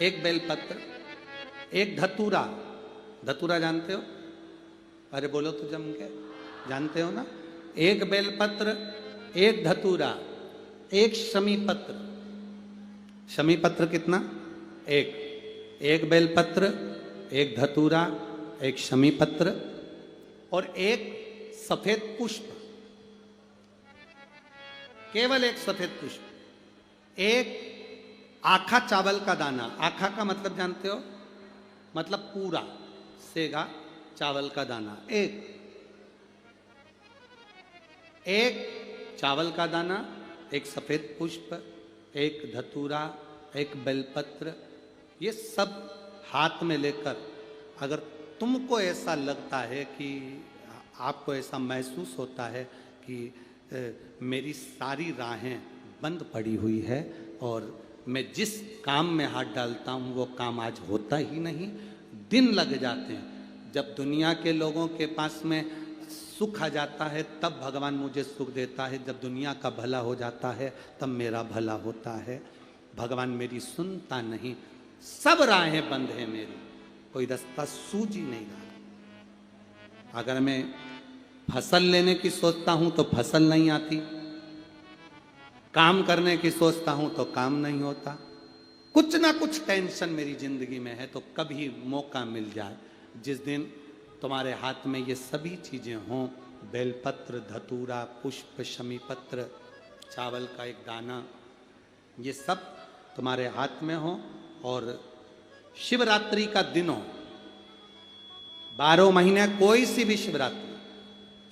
एक बेलपत्र, एक धतूरा। धतूरा जानते हो? अरे बोलो तो जम के, जानते हो ना? एक बेलपत्र, एक धतूरा, एक शमी पत्र। शमी पत्र कितना? एक बेलपत्र, एक धतूरा, एक शमी पत्र और एक सफेद पुष्प। केवल एक सफेद पुष्प। एक आखा चावल का दाना। आखा का मतलब जानते हो? मतलब पूरा सेगा चावल का दाना। एक चावल का दाना, एक सफेद पुष्प, एक धतूरा, एक बेलपत्र, ये सब हाथ में लेकर अगर तुमको ऐसा लगता है कि आपको ऐसा महसूस होता है कि मेरी सारी राहें बंद पड़ी हुई है और मैं जिस काम में हाथ डालता हूँ वो काम आज होता ही नहीं, दिन लग जाते हैं। जब दुनिया के लोगों के पास में सुख आ जाता है तब भगवान मुझे सुख देता है, जब दुनिया का भला हो जाता है तब मेरा भला होता है। भगवान मेरी सुनता नहीं, सब राहें बंद है मेरी, कोई रास्ता सूझ ही नहीं रहा। अगर मैं फसल लेने की सोचता हूं तो फसल नहीं आती, काम करने की सोचता हूं तो काम नहीं होता। कुछ ना कुछ टेंशन मेरी जिंदगी में है। तो कभी मौका मिल जाए जिस दिन तुम्हारे हाथ में ये सभी चीजें हों, बेलपत्र, धतूरा, पुष्प, शमी पत्र, चावल का एक दाना, ये सब तुम्हारे हाथ में हो और शिवरात्रि का दिन हो, 12 महीने कोई सी भी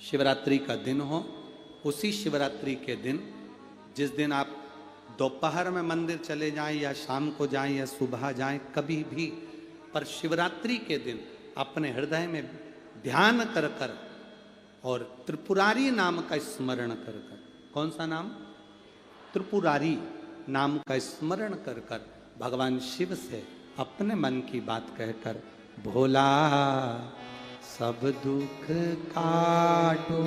शिवरात्रि का दिन हो, उसी शिवरात्रि के दिन जिस दिन आप दोपहर में मंदिर चले जाएं या शाम को जाएं या सुबह जाएं, कभी भी, पर शिवरात्रि के दिन अपने हृदय में ध्यान कर कर और त्रिपुरारी नाम का स्मरण कर कर। कौन सा नाम? त्रिपुरारी नाम का स्मरण कर कर भगवान शिव से अपने मन की बात कहकर, भोला सब दुख काटो,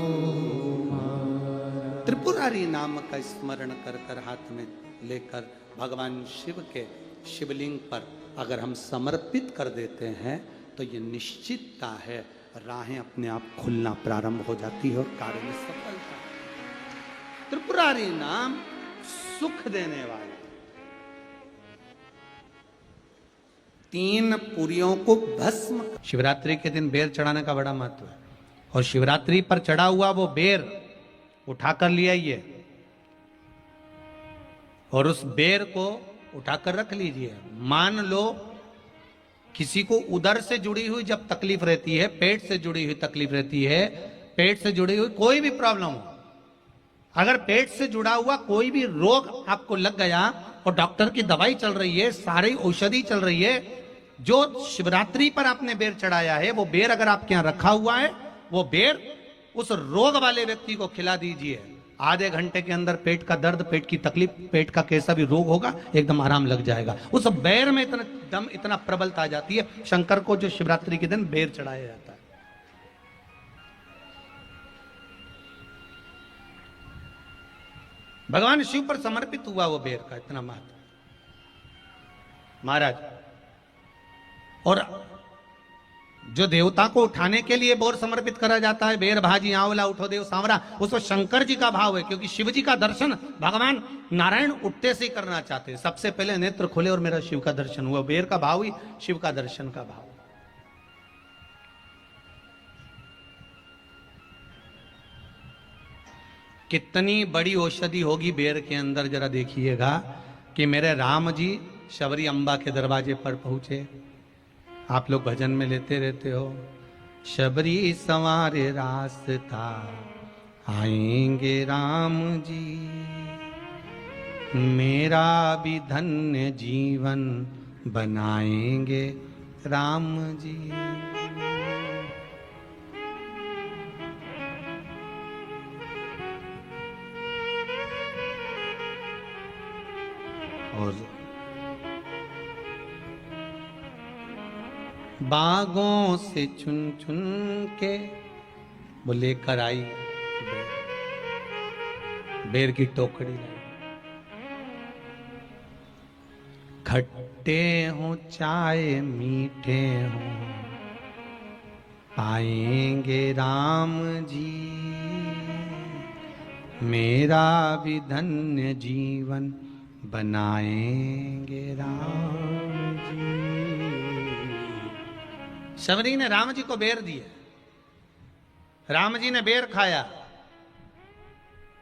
त्रिपुरारी नाम का स्मरण कर कर हाथ में लेकर भगवान शिव के शिवलिंग पर अगर हम समर्पित कर देते हैं तो ये निश्चितता है राहें अपने आप खुलना प्रारंभ हो जाती है और कार्य में सफलता। त्रिपुरारी नाम सुख देने वाला। 3 पुरियों को भस्म। शिवरात्रि के दिन बेर चढ़ाने का बड़ा महत्व है और शिवरात्रि पर चढ़ा हुआ वो बेर उठाकर ले आइए और उस बेर को उठाकर रख लीजिए। मान लो किसी को उदर से जुड़ी हुई जब तकलीफ रहती है, पेट से जुड़ी हुई तकलीफ रहती है, पेट से जुड़ी हुई कोई भी प्रॉब्लम हो, अगर पेट से जुड़ा हुआ कोई भी रोग आपको लग गया और डॉक्टर की दवाई चल रही है, सारी औषधि चल रही है, जो शिवरात्रि पर आपने बेर चढ़ाया है वो बेर अगर आपके यहां रखा हुआ है, वो बेर उस रोग वाले व्यक्ति को खिला दीजिए। आधे घंटे के अंदर पेट का दर्द, पेट की तकलीफ, पेट का कैसा भी रोग होगा एकदम आराम लग जाएगा। उस बेर में इतना दम, इतना प्रबलता आ जाती है। शंकर को जो शिवरात्रि के दिन बेर चढ़ाया जाता है। भगवान शिव पर समर्पित हुआ वो बेर का इतना महत्व महाराज। और जो देवता को उठाने के लिए बोर समर्पित करा जाता है, बेर भाजी आंवला उठो देव सांवरा, उसको शंकर जी का भाव है, क्योंकि शिव जी का दर्शन भगवान नारायण उठते से ही करना चाहते हैं। सबसे पहले नेत्र खोले और मेरा शिव का दर्शन हुआ। बेर का भाव ही शिव का दर्शन का भाव। कितनी बड़ी औषधि होगी बेर के अंदर, जरा देखिएगा कि मेरे राम जी शबरी अम्बा के दरवाजे पर पहुंचे। आप लोग भजन में लेते रहते हो, शबरी संवारे रास्ता आएंगे राम जी, मेरा भी धन्य जीवन बनाएंगे राम जी। और बागों से चुन चुन के वो लेकर आई बेर की टोकरी लाई। खट्टे हों चाहे मीठे हों, पाएंगे राम जी मेरा भी धन्य जीवन बनाएंगे राम जी। शबरी ने राम जी को बेर दिया, राम जी ने बेर खाया,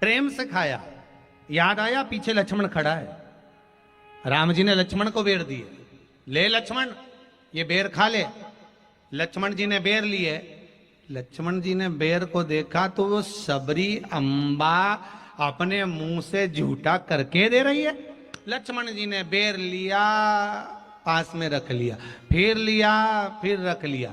प्रेम से खाया। याद आया पीछे लक्ष्मण खड़ा है, राम जी ने लक्ष्मण को बेर दिए, ले लक्ष्मण ये बेर खा ले। लक्ष्मण जी ने बेर लिए, लक्ष्मण जी ने बेर को देखा तो वो शबरी अम्बा अपने मुंह से झूठा करके दे रही है। लक्ष्मण जी ने बेर लिया, पास में रख लिया, फिर लिया, फिर रख लिया।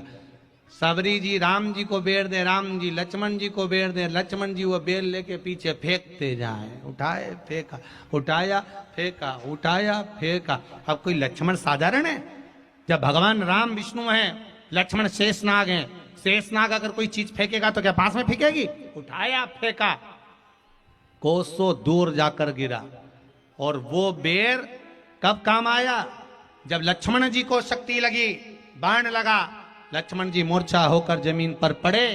सबरी जी राम जी को बेर दे, राम जी लक्ष्मण जी को बेर दे, लक्ष्मण जी वो बेर लेके पीछे फेंकते जाए। उठाए फेंका, उठाया फेंका, उठाया फेंका। अब कोई लक्ष्मण साधारण है? जब भगवान राम विष्णु हैं, लक्ष्मण शेषनाग हैं, शेषनाग अगर कोई चीज फेंकेगा तो क्या पास में फेंकेगी? उठाया फेंका, कोसों दूर जाकर गिरा। और वो बेर कब काम आया? जब लक्ष्मण जी को शक्ति लगी, बाण लगा, लक्ष्मण जी मूर्छा होकर जमीन पर पड़े।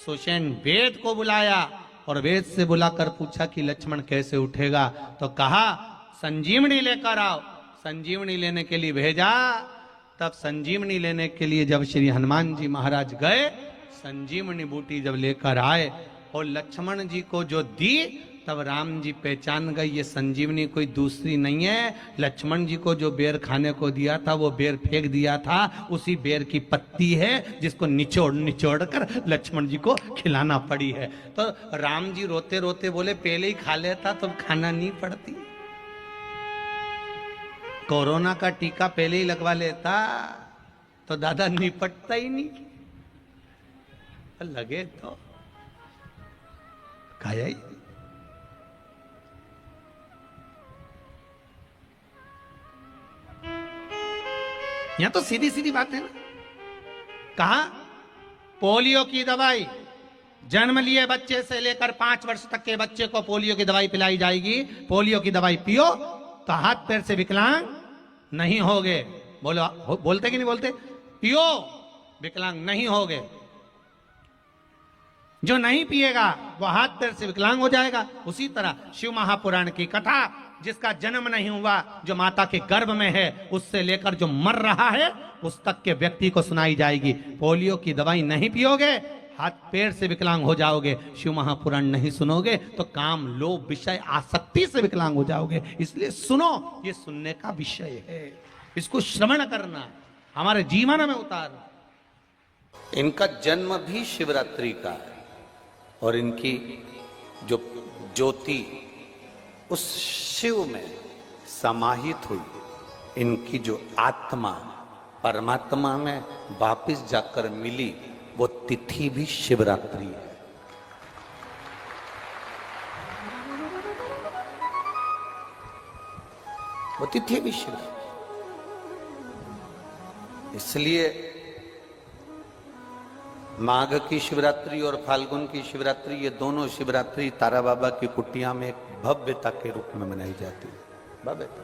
सुषेण वेद को बुलाया और वेद से बुलाकर पूछा कि लक्ष्मण कैसे उठेगा? तो कहा संजीवनी लेकर आओ। संजीवनी लेने के लिए भेजा। तब संजीवनी लेने के लिए जब श्री हनुमान जी महाराज गए, संजीवनी बूटी जब लेकर आए और लक्ष्मण जी को जो दी, तब राम जी पहचान गए ये संजीवनी कोई दूसरी नहीं है। लक्ष्मण जी को जो बेर खाने को दिया था वो बेर फेंक दिया था, उसी बेर की पत्ती है जिसको निचोड़ निचोड़ कर लक्ष्मण जी को खिलाना पड़ी है। तो राम जी रोते रोते बोले पहले ही खा लेता तो खाना नहीं पड़ती। कोरोना का टीका पहले ही लगवा लेता तो दादा निपटता ही नहीं। लगे तो खाया ही। यहां तो सीधी सीधी बात है ना। कहा पोलियो की दवाई जन्म लिए बच्चे से लेकर 5 वर्ष तक के बच्चे को पोलियो की दवाई पिलाई जाएगी। पोलियो की दवाई पियो तो हाथ पैर से विकलांग नहीं होगे। बोलो, बोलते कि नहीं बोलते? पियो विकलांग नहीं होगे। जो नहीं पिएगा वो हाथ पैर से विकलांग हो जाएगा। उसी तरह शिव महापुराण की कथा, जिसका जन्म नहीं हुआ, जो माता के गर्भ में है, उससे लेकर जो मर रहा है उस तक के व्यक्ति को सुनाई जाएगी। पोलियो की दवाई नहीं पियोगे, हाथ पैर से विकलांग हो जाओगे। शिव महापुराण नहीं सुनोगे तो काम, लोभ, विषय, आसक्ति से विकलांग हो जाओगे। इसलिए सुनो, ये सुनने का विषय है, इसको श्रवण करना, हमारे जीवन में उतारना। इनका जन्म भी शिवरात्रि का है और इनकी जो ज्योति उस शिव में समाहित हुई, इनकी जो आत्मा परमात्मा में वापस जाकर मिली, वो तिथि भी शिवरात्रि है। वो तिथि भी शिवरात्रि। इसलिए माघ की शिवरात्रि और फाल्गुन की शिवरात्रि, ये दोनों शिवरात्रि तारा बाबा की कुटिया में एक भव्यता के रूप में मनाई जाती है। भव्यता।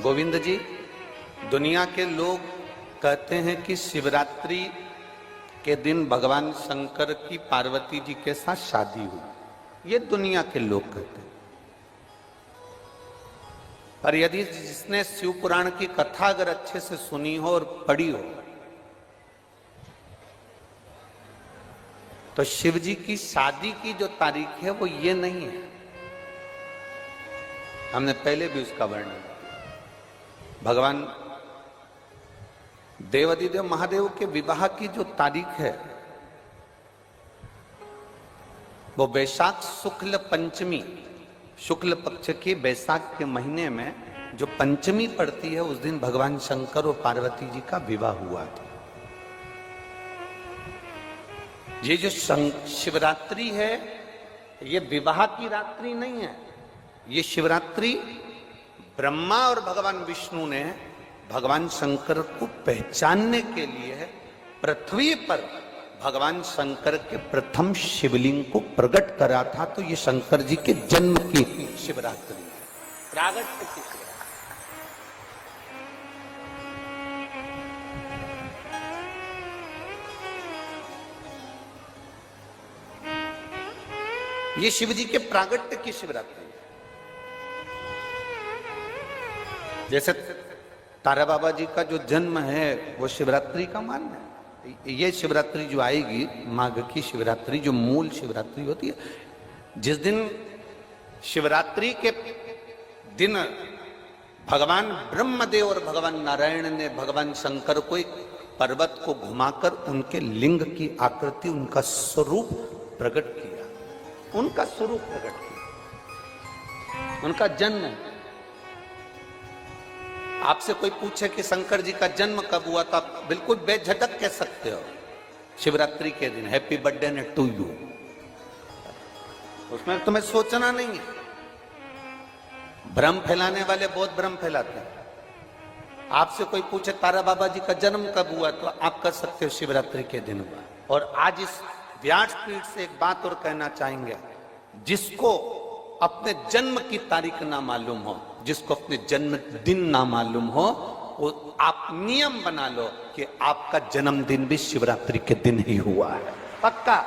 गोविंद जी, दुनिया के लोग कहते हैं कि शिवरात्रि के दिन भगवान शंकर की पार्वती जी के साथ शादी हुई। ये दुनिया के लोग कहते हैं। पर यदि जिसने शिव पुराण की कथा अगर अच्छे से सुनी हो और पढ़ी हो, तो शिव जी की शादी की जो तारीख है वो ये नहीं है। हमने पहले भी उसका वर्णन किया। भगवान देवाधिदेव महादेव के विवाह की जो तारीख है वो वैशाख शुक्ल पंचमी, शुक्ल पक्ष के वैशाख के महीने में जो पंचमी पड़ती है, उस दिन भगवान शंकर और पार्वती जी का विवाह हुआ था। ये जो शिवरात्रि है, ये विवाह की रात्रि नहीं है। ये शिवरात्रि ब्रह्मा और भगवान विष्णु ने भगवान शंकर को पहचानने के लिए पृथ्वी पर भगवान शंकर के प्रथम शिवलिंग को प्रकट करा था, तो ये शंकर जी के जन्म की शिवरात्रि है, प्रागट्य की शिवरात्रि। ये शिव जी के प्रागट्य की शिवरात्रि है। जैसे तारा बाबा जी का जो जन्म है वो शिवरात्रि का मान है। ये शिवरात्रि जो आएगी, माघ की शिवरात्रि, जो मूल शिवरात्रि होती है, जिस दिन शिवरात्रि के दिन भगवान ब्रह्मदेव और भगवान नारायण ने भगवान शंकर को एक पर्वत को घुमाकर उनके लिंग की आकृति, उनका स्वरूप प्रकट किया, उनका स्वरूप प्रकट किया, उनका जन्म है। आपसे कोई पूछे कि शंकर जी का जन्म कब हुआ, तो आप बिल्कुल बेझिझक कह सकते हो शिवरात्रि के दिन, हैप्पी बर्थडे टू यू। उसमें तुम्हें सोचना नहीं है। भ्रम फैलाने वाले बहुत भ्रम फैलाते हैं। आपसे कोई पूछे तारा बाबा जी का जन्म कब हुआ, तो आप कर सकते हो शिवरात्रि के दिन हुआ। और आज इस व्यासपीठ से एक बात और कहना चाहेंगे, जिसको अपने जन्म की तारीख ना मालूम हो, जिसको अपने जन्म दिन ना मालूम हो, वो आप नियम बना लो कि आपका जन्मदिन भी शिवरात्रि के दिन ही हुआ है, पक्का।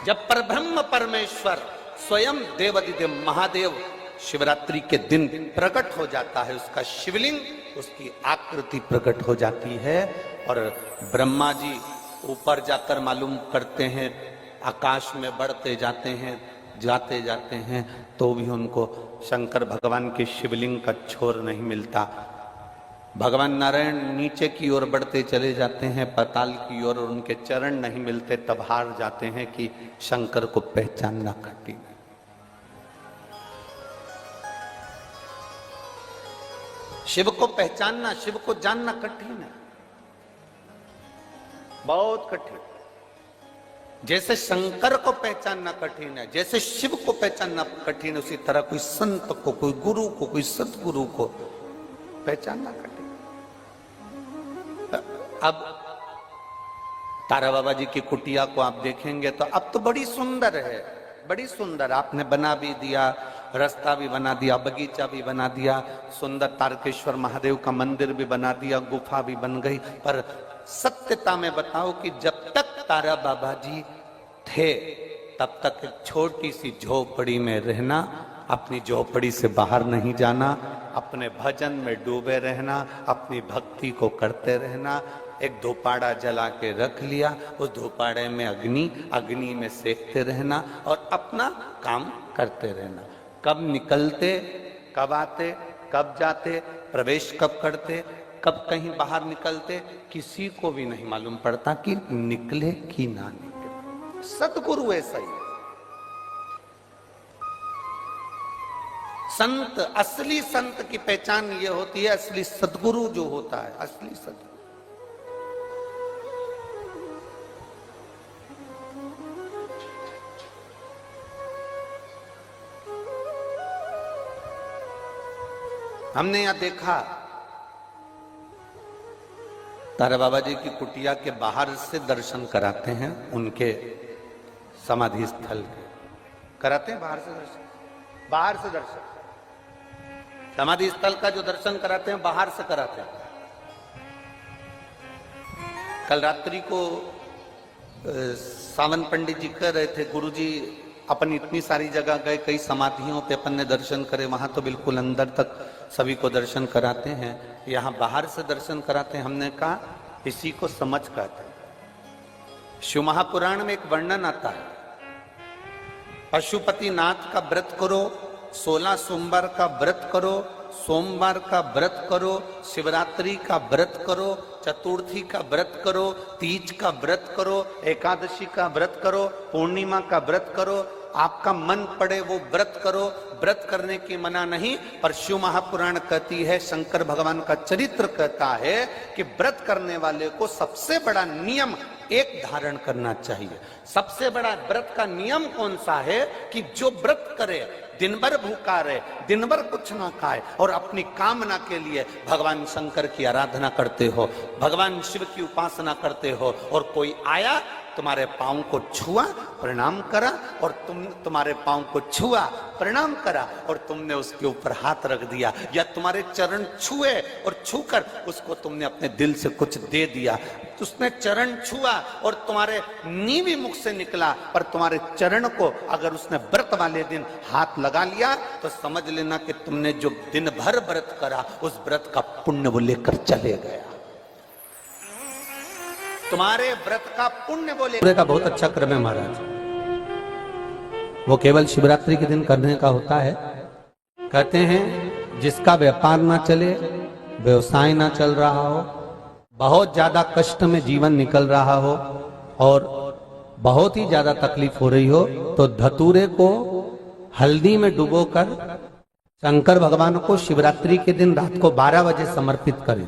जब परब्रह्म परमेश्वर स्वयं देवादिदेव महादेव शिवरात्रि के दिन प्रकट हो जाता है, उसका शिवलिंग, उसकी आकृति प्रकट हो जाती है, और ब्रह्मा जी ऊपर जाकर मालूम करते हैं, आकाश में बढ़ते जाते हैं, जाते जाते हैं, तो भी उनको शंकर भगवान के शिवलिंग का छोर नहीं मिलता। भगवान नारायण नीचे की ओर बढ़ते चले जाते हैं, पाताल की ओर, और उनके चरण नहीं मिलते, तब हार जाते हैं कि शंकर को पहचानना कठिन है। शिव को पहचानना, शिव को जानना कठिन है, बहुत कठिन। जैसे शंकर को पहचानना कठिन है, जैसे शिव को पहचानना कठिन है, उसी तरह कोई संत को, कोई गुरु को, कोई सतगुरु को पहचानना कठिन। अब तारा बाबा जी की कुटिया को आप देखेंगे तो अब तो बड़ी सुंदर है, बड़ी सुंदर। आपने बना भी दिया, रास्ता भी बना दिया, बगीचा भी बना दिया, सुंदर तारकेश्वर महादेव का मंदिर भी बना दिया, गुफा भी बन गई। पर सत्यता में बताओ कि जब तक तारा बाबा जी थे तब तक एक छोटी सी झोपड़ी में रहना, अपनी झोपड़ी से बाहर नहीं जाना, अपने भजन में डूबे रहना, अपनी भक्ति को करते रहना। एक धूपाड़ा जला के रख लिया, उस धूपाड़े में अग्नि में सेकते रहना और अपना काम करते रहना। कब निकलते, कब आते, कब जाते, प्रवेश कब करते, कब कहीं बाहर निकलते, किसी को भी नहीं मालूम पड़ता कि निकले कि ना निकले। सतगुरु ऐसा ही है। संत, असली संत की पहचान ये होती है, असली सतगुरु जो होता है, असली सतगुरु। हमने यहां देखा तारा बाबा जी की कुटिया के बाहर से दर्शन कराते हैं, उनके समाधि स्थल के कराते हैं, बाहर से दर्शन, बाहर से दर्शन, समाधि स्थल का जो दर्शन कराते हैं बाहर से कराते हैं। कल रात्रि को सावन पंडित जी कह रहे थे, गुरुजी अपन इतनी सारी जगह गए, कई समाधियों पे अपन ने दर्शन करे, वहां तो बिल्कुल अंदर तक सभी को दर्शन कराते हैं, यहाँ बाहर से दर्शन कराते हैं। हमने कहा इसी को समझ कहते हैं। शिव महापुराण में एक वर्णन आता है, पशुपति नाथ का व्रत करो, 16 सोमवार का व्रत करो, सोमवार का व्रत करो, शिवरात्रि का व्रत करो, चतुर्थी का व्रत करो, तीज का व्रत करो, एकादशी का व्रत करो, पूर्णिमा का व्रत करो, आपका मन पड़े वो व्रत करो। व्रत करने की मना नहीं, पर शिव महापुराण कहती है, शंकर भगवान का चरित्र कहता है कि व्रत करने वाले को सबसे बड़ा नियम एक धारण करना चाहिए। सबसे बड़ा व्रत का नियम कौन सा है कि जो व्रत करे दिन भर भूखा रहे, दिन भर कुछ ना खाए और अपनी कामना के लिए भगवान शंकर की आराधना करते हो, भगवान शिव की उपासना करते हो, और कोई आया तुम्हारे पांव को छुआ, प्रणाम करा, और तुम्हारे पांव को छुआ, प्रणाम करा, और तुमने उसके ऊपर हाथ रख दिया, या तुम्हारे चरण छुए और छूकर उसको तुमने अपने दिल से कुछ दे दिया। उसने चरण छुआ और तुम्हारे नीवी मुख से निकला, पर तुम्हारे चरण को अगर उसने व्रत वाले दिन हाथ लगा लिया तो समझ लेना कि तुमने जो दिन भर व्रत करा उस व्रत का पुण्य वो लेकर चले गया। तुम्हारे व्रत का पुण्य बोले का बहुत अच्छा क्रम है महाराज, वो केवल शिवरात्रि के दिन करने का होता है। कहते हैं जिसका व्यापार ना चले, व्यवसाय ना चल रहा हो, बहुत ज्यादा कष्ट में जीवन निकल रहा हो और बहुत ही ज्यादा तकलीफ हो रही हो, तो धतूरे को हल्दी में डुबोकर शंकर भगवान को शिवरात्रि के दिन रात को 12 बजे समर्पित करें।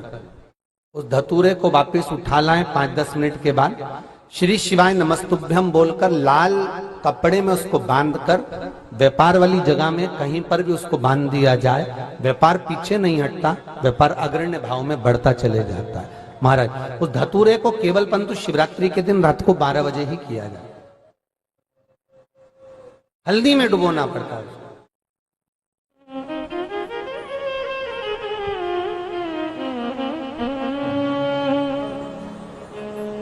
उस धतूरे को वापस उठा लाएं 5-10 मिनट के बाद, श्री शिवाय नमस्तुभ्यम बोलकर लाल कपड़े में उसको बांधकर व्यापार वाली जगह में कहीं पर भी उसको बांध दिया जाए। व्यापार पीछे नहीं हटता, व्यापार अग्रण्य भाव में बढ़ता चले जाता है। महाराज उस धतूरे को केवल परंतु शिवरात्रि के दिन रात को 12 बजे ही किया जाए, हल्दी में डुबोना पड़ता है।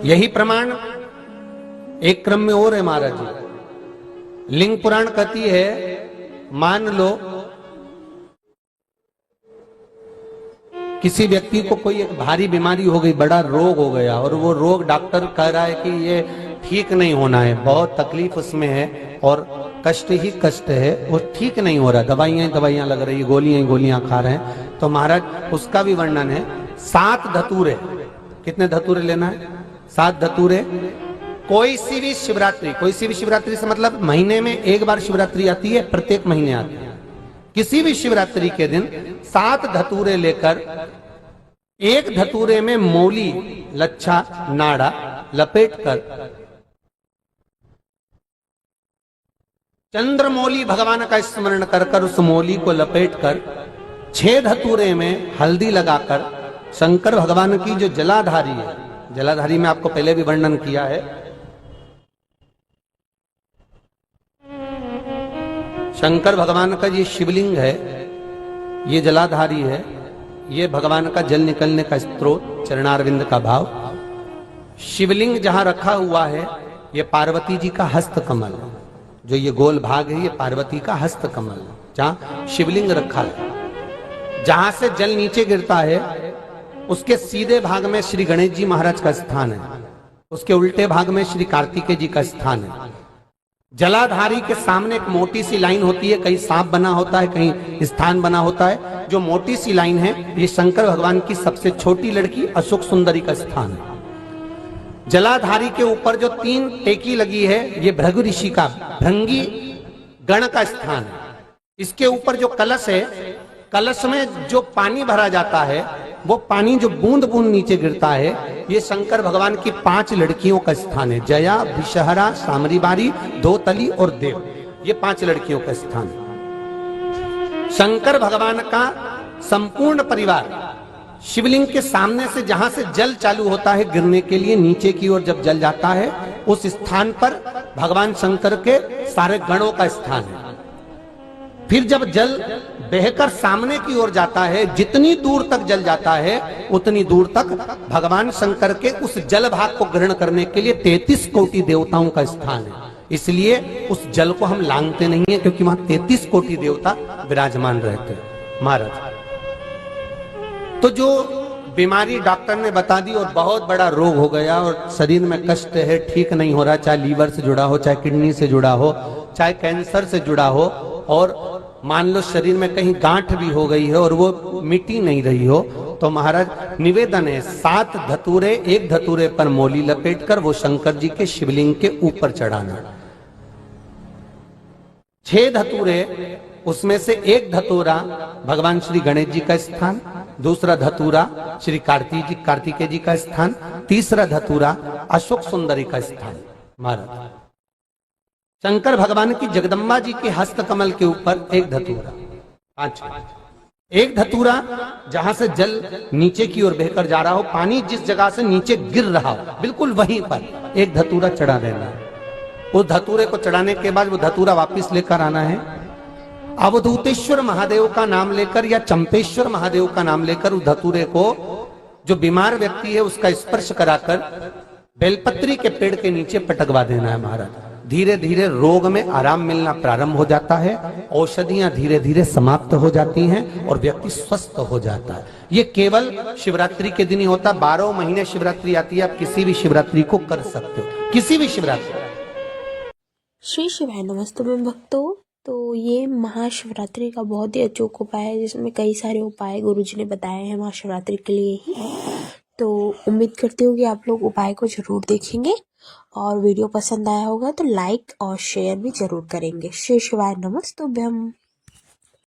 यही प्रमाण एक क्रम में और है महाराज जी। लिंग पुराण कहती है, मान लो किसी व्यक्ति को कोई एक भारी बीमारी हो गई, बड़ा रोग हो गया, और वो रोग डॉक्टर कह रहा है कि ये ठीक नहीं होना है, बहुत तकलीफ उसमें है और कष्ट ही कष्ट है, वो ठीक नहीं हो रहा, दवाइयां लग रही, गोलियां खा रहे हैं। तो महाराज उसका भी वर्णन है। 7 धतूरे, कितने धतूरे लेना है? 7 धतूरे। कोई सी भी शिवरात्रि से मतलब महीने में एक बार शिवरात्रि आती है, प्रत्येक महीने आती है। किसी भी शिवरात्रि के दिन 7 धतूरे लेकर, एक धतूरे में मौली, लच्छा, नाड़ा लपेटकर चंद्रमौली भगवान का स्मरण कर उस मौली को लपेटकर 6 धतूरे में हल्दी लगाकर शंकर भगवान की जो जलाधारी है, जलाधारी में आपको पहले भी वर्णन किया है, शंकर भगवान का ये शिवलिंग है, ये जलाधारी है, ये भगवान का जल निकलने का स्रोत, चरणारविंद का भाव। शिवलिंग जहां रखा हुआ है ये पार्वती जी का हस्त कमल, जो ये गोल भाग है ये पार्वती का हस्त कमल, जहां शिवलिंग रखा है। जहां से जल नीचे गिरता है उसके सीधे भाग में श्री गणेश जी महाराज का स्थान है, उसके उल्टे भाग में श्री कार्तिकेय जी का स्थान है। जलाधारी के सामने एक मोटी सी लाइन होती है, कहीं सांप बना होता है, कहीं स्थान बना होता है। जो मोटी सी लाइन है ये शंकर भगवान की सबसे छोटी लड़की अशोक सुंदरी का स्थान है। जलाधारी के ऊपर जो 3 टेकी लगी है ये भृगु ऋषि का, भृंगी गण का स्थान है। इसके ऊपर जो कलश है, कलश में जो पानी भरा जाता है वो पानी जो बूंद बूंद नीचे गिरता है ये शंकर भगवान की 5 लड़कियों का स्थान है। जया, विषहरा, सामरीबारी, दोतली और देव, ये 5 लड़कियों का स्थान है। शंकर भगवान का संपूर्ण परिवार शिवलिंग के सामने से, जहां से जल चालू होता है गिरने के लिए नीचे की ओर जब जल जाता है, उस स्थान पर भगवान शंकर के सारे गणों का स्थान है। फिर जब जल बहकर सामने की ओर जाता है, जितनी दूर तक जल जाता है उतनी दूर तक भगवान शंकर के उस जल भाग को ग्रहण करने के लिए 33 कोटि देवताओं का स्थान है। इसलिए उस जल को हम लांघते नहीं है, क्योंकि वहां 33 कोटि देवता विराजमान रहते हैं महाराज। तो जो बीमारी डॉक्टर ने बता दी और बहुत बड़ा रोग हो गया और शरीर में कष्ट है, ठीक नहीं हो रहा, चाहे लीवर से जुड़ा हो, चाहे किडनी से जुड़ा हो, चाहे कैंसर से जुड़ा हो, और मान लो शरीर में कहीं गांठ भी हो गई है और वो मिटी नहीं रही हो, तो महाराज निवेदन है 7 धतूरे, एक धतूरे पर मौली लपेटकर वो शंकर जी के शिवलिंग के ऊपर चढ़ाना। 6 धतूरे, उसमें से एक धतूरा भगवान श्री गणेश जी का स्थान, दूसरा धतूरा श्री कार्तिकेय जी का स्थान, तीसरा धतूरा अशोक सुंदरी का स्थान। महाराज शंकर भगवान की जगदम्बा जी के हस्त कमल के ऊपर एक धतूरा, एक धतूरा जहां से जल नीचे की ओर बहकर जा रहा हो, पानी जिस जगह से नीचे गिर रहा हो बिल्कुल वहीं पर एक धतूरा चढ़ा देना है। उस धतूरे को चढ़ाने के बाद वो धतूरा वापस लेकर आना है। अवधूतेश्वर महादेव का नाम लेकर या चंपेश्वर महादेव का नाम लेकर उस धतूरे को, जो बीमार व्यक्ति है उसका स्पर्श कराकर बेलपत्री के पेड़ के नीचे पटकवा देना है महाराज। धीरे धीरे रोग में आराम मिलना प्रारंभ हो जाता है, औषधियां धीरे धीरे समाप्त हो जाती हैं और व्यक्ति स्वस्थ हो जाता है। ये केवल शिवरात्रि के दिन ही होता। 12 महीने शिवरात्रि आती है, आप किसी भी शिवरात्रि को कर सकते हो, किसी भी शिवरात्रि। श्री शिवाय नमस्ते में भक्तों। तो ये महाशिवरात्रि का बहुत ही अचूक उपाय है, जिसमें कई सारे उपाय गुरुजी ने बताए हैं महाशिवरात्रि के लिए ही। तो उम्मीद करती हूँ कि आप लोग उपाय को जरूर देखेंगे और वीडियो पसंद आया होगा तो लाइक और शेयर भी जरूर करेंगे। श्री शिवाय नमस्तुभ्यम।